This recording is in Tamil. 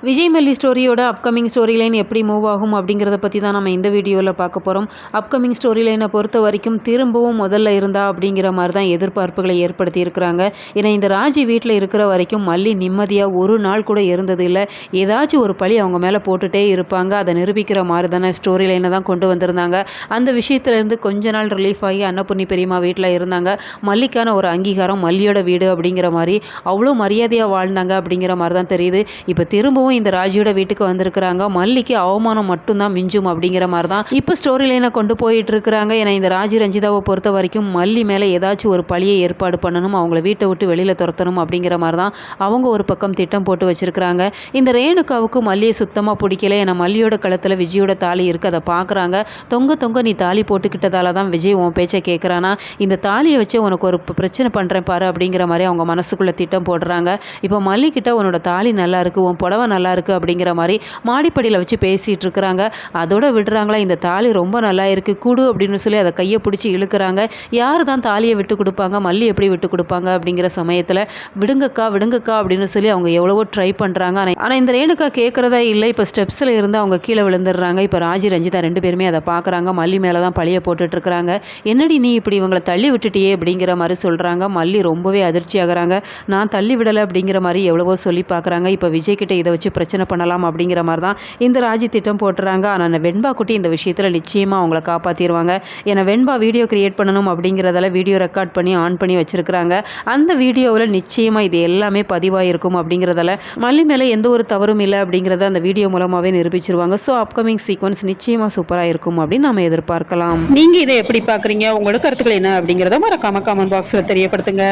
விஜய் மல்லி ஸ்டோரியோட அப்கமிங் ஸ்டோரி லைன் எப்படி மூவ் ஆகும் அப்படிங்கிறத பற்றி தான் நம்ம இந்த வீடியோவில் பார்க்க போகிறோம். அப்கமிங் ஸ்டோரி லைனை பொறுத்த வரைக்கும் திரும்பவும் முதல்ல இருந்தா அப்படிங்கிற மாதிரி தான் எதிர்பார்ப்புகளை ஏற்படுத்தி இருக்கிறாங்க. ஏன்னா இந்த ராஜி வீட்டில் இருக்கிற வரைக்கும் மல்லி நிம்மதியாக ஒரு நாள் கூட இருந்தது இல்லை. ஏதாச்சும் ஒரு பழி அவங்க மேலே போட்டுகிட்டே இருப்பாங்க. அதை நிரூபிக்கிற மாதிரி தானே ஸ்டோரி லைனை தான் கொண்டு வந்திருந்தாங்க. அந்த விஷயத்துலேருந்து கொஞ்ச நாள் ரிலீஃப் ஆகி அன்னபூர்ணி பெரியம்மா வீட்டில் இருந்தாங்க. மல்லிக்கான ஒரு அங்கீகாரம் மல்லியோட வீடு அப்படிங்கிற மாதிரி அவ்வளோ மரியாதையாக வாழ்ந்தாங்க அப்படிங்கிற மாதிரி தான் தெரியுது. இப்போ திரும்பவும் இந்த ராஜியோட வீட்டுக்கு வந்திருக்கிறாங்க. மல்லிக்கு அவமானம் மட்டும்தான் மிஞ்சும் அப்படிங்கிற மாதிரி தான் இப்போ ஸ்டோரி லைனை கொண்டு போயிட்டு இருக்கிறாங்க. ஏன்னா இந்த ராஜி ரஞ்சிதாவை பொறுத்த வரைக்கும் மல்லி மேலே ஏதாச்சும் ஒரு பழியை ஏற்பாடு பண்ணணும், அவங்கள வீட்டை விட்டு வெளியில் துரத்தணும் அப்படிங்கிற மாதிரி தான் அவங்க ஒரு பக்கம் திட்டம் போட்டு வச்சிருக்கிறாங்க. இந்த ரேணுகாவுக்கு மல்லியை சுத்தமாக பிடிக்கல. ஏன்னா மல்லியோட கழுத்தில் விஜயோட தாலி இருக்குது, அதை பார்க்குறாங்க. தொங்க தொங்க நீ தாலி போட்டுக்கிட்டதால தான் விஜய் உன் பேச்சை கேட்குறானா, இந்த தாலியை வச்சு உனக்கு ஒரு பிரச்சனை பண்ணுறேன் பாரு அப்படிங்கிற மாதிரி அவங்க மனசுக்குள்ளே திட்டம் போடுறாங்க. இப்போ மல்லிக்கிட்ட உன்னோட தாலி நல்லா இருக்குது, உன் புடவை நல்லா இருக்குது அப்படிங்கிற மாதிரி மாடிப்படியில் வச்சு பேசிகிட்டு இருக்கிறாங்க. அதோட விடுறாங்களா, இந்த தாலி ரொம்ப நல்லா இருக்குது கூடு அப்படின்னு சொல்லி அதை கையை பிடிச்சி இழுக்கிறாங்க. யார் தான் தாலியை விட்டு கொடுப்பாங்க, மல்லி எப்படி விட்டு கொடுப்பாங்க அப்படிங்கிற சமயத்தில் விடுங்கக்கா விடுங்கக்கா அப்படின்னு சொல்லி அவங்க எவ்வளவோ ட்ரை பண்ணுறாங்க. ஆனால் இந்த ரேணுக்கா கேட்குறதா இல்லை. இப்போ ஸ்டெப்ஸில் இருந்து அவங்க கீழே விழுந்துடுறாங்க. இப்போ ராஜி ரஞ்சிதா ரெண்டு பேருமே அதை பார்க்குறாங்க. மல்லி மேலே தான் பழியை போட்டுட்ருக்குறாங்க. என்னடி நீ இப்படி இவங்களை தள்ளி விட்டுட்டியே அப்படிங்கிற மாதிரி சொல்கிறாங்க. மல்லி ரொம்பவே அதிர்ச்சி ஆகுறாங்க. நான் தள்ளி விடலை அப்படிங்கிற மாதிரி எவ்வளவோ சொல்லி பார்க்குறாங்க. இப்போ விஜய்கிட்ட இதை வச்சு பிரச்சனை பண்ணலாம் அப்படிங்கிற மாதிரி தான் இந்த ராஜி திட்டம் போட்டுறாங்க. ஆனால் வெண்பா குட்டி இந்த விஷயத்தில் நிச்சயமாக அவங்கள காப்பாற்றிடுவாங்க. ஏன்னா வெண்பா வீடியோ கிரியேட் பண்ணணும் அப்படிங்கிறதால வீடியோ ரெக்கார்ட் பண்ணி ஆன் பண்ணி வச்சுருக்கிறாங்க. அந்த வீடியோவில் நிச்சயமாக இது எல்லாமே பதிவாக இருக்கும் அப்படிங்கிறதால மல்லி மேலே எந்த ஒரு தவறும் இல்லை அப்படிங்கிறத அந்த வீடியோ மூலமாகவே நிரூபிச்சிருவாங்க. ஸோ அப்கமிங் சீக்வன்ஸ் நிச்சயமாக சூப்பராக இருக்கும் அப்படின்னு நம்ம எதிர்பார்க்கலாம். நீங்கள் இதை எப்படி பார்க்குறீங்க, உங்களோட கருத்துக்கள் என்ன அப்படிங்கிறத மறக்காம கமெண்ட் பாக்ஸில் தெரியப்படுத்துங்க.